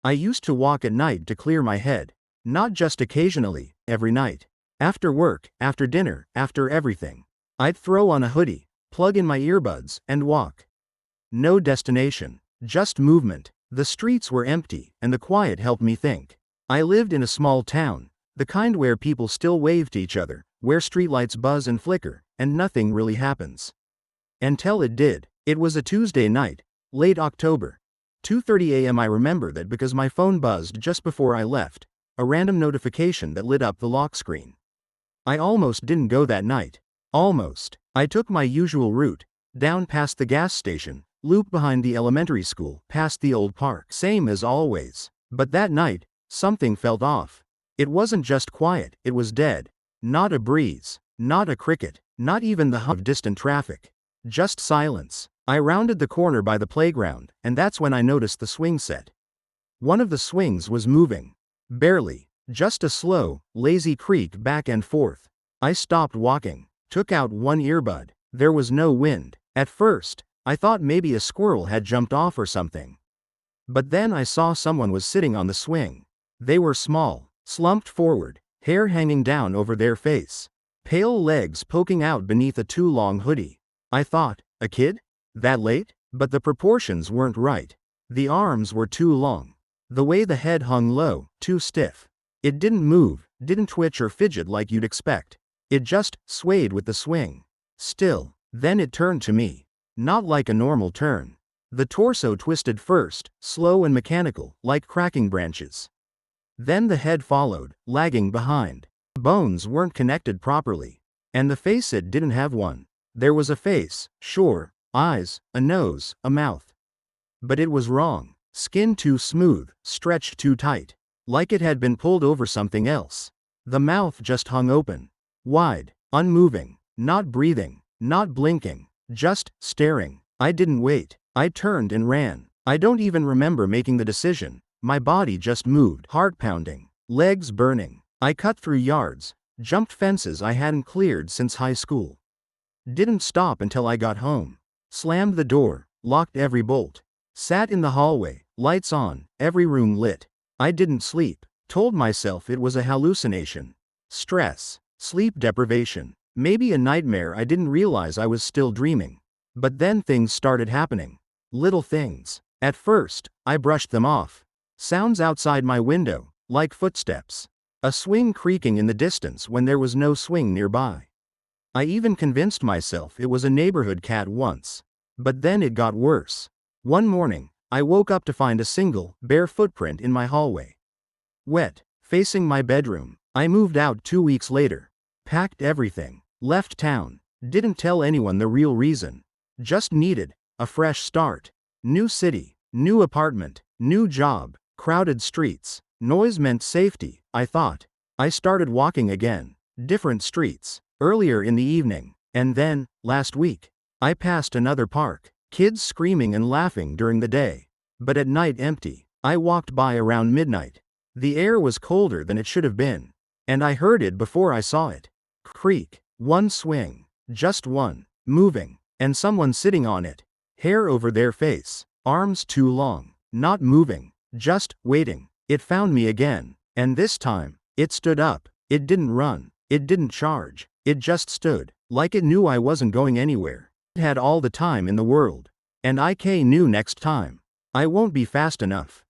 I used to walk at night to clear my head. Not just occasionally, every night. After work, after dinner, after everything. I'd throw on a hoodie, plug in my earbuds, and walk. No destination, just movement. The streets were empty, and the quiet helped me think. I lived in a small town, the kind where people still wave to each other, where streetlights buzz and flicker, and nothing really happens. Until it did. It was a Tuesday night, late October. 2:30 a.m. I remember that because my phone buzzed just before I left, a random notification that lit up the lock screen. I almost didn't go that night. Almost. I took my usual route, down past the gas station, loop behind the elementary school, past the old park. Same as always. But that night, something felt off. It wasn't just quiet, it was dead. Not a breeze, not a cricket, not even the hum of distant traffic. Just silence. I rounded the corner by the playground, and that's when I noticed the swing set. One of the swings was moving. Barely. Just a slow, lazy creak back and forth. I stopped walking, took out one earbud. There was no wind. At first, I thought maybe a squirrel had jumped off or something. But then I saw someone was sitting on the swing. They were small, slumped forward, hair hanging down over their face, pale legs poking out beneath a too long hoodie. I thought, a kid? That late? But the proportions weren't right. The arms were too long. The way the head hung low, too stiff. It didn't move, didn't twitch or fidget like you'd expect. It just swayed with the swing. Still. Then it turned to me. Not like a normal turn. The torso twisted first, slow and mechanical, like cracking branches. Then the head followed, lagging behind. Bones weren't connected properly. And the face, it didn't have one. There was a face, sure, eyes, a nose, a mouth. But it was wrong. Skin too smooth, stretched too tight. Like it had been pulled over something else. The mouth just hung open. Wide, unmoving, not breathing, not blinking, just staring. I didn't wait. I turned and ran. I don't even remember making the decision. My body just moved, heart pounding, legs burning. I cut through yards, jumped fences I hadn't cleared since high school. Didn't stop until I got home. Slammed the door, locked every bolt. Sat in the hallway, lights on, every room lit. I didn't sleep. Told myself it was a hallucination. Stress, sleep deprivation, maybe a nightmare. I didn't realize I was still dreaming. But then things started happening. Little things. At first, I brushed them off. Sounds outside my window, like footsteps. A swing creaking in the distance when there was no swing nearby. I even convinced myself it was a neighborhood cat once. But then it got worse. One morning, I woke up to find a single, bare footprint in my hallway. Wet, facing my bedroom. I moved out 2 weeks later. Packed everything. Left town. Didn't tell anyone the real reason. Just needed a fresh start. New city, new apartment, new job, crowded streets. Noise meant safety, I thought. I started walking again. Different streets. Earlier in the evening. And then, last week, I passed another park. Kids screaming and laughing during the day. But at night empty. I walked by around midnight. The air was colder than it should have been. And I heard it before I saw it. Creak. One swing. Just one. Moving. And someone sitting on it. Hair over their face. Arms too long. Not moving. Just waiting. It found me again. And this time, it stood up. It didn't run. It didn't charge. It just stood. Like it knew I wasn't going anywhere. It had all the time in the world. And I knew next time, I won't be fast enough.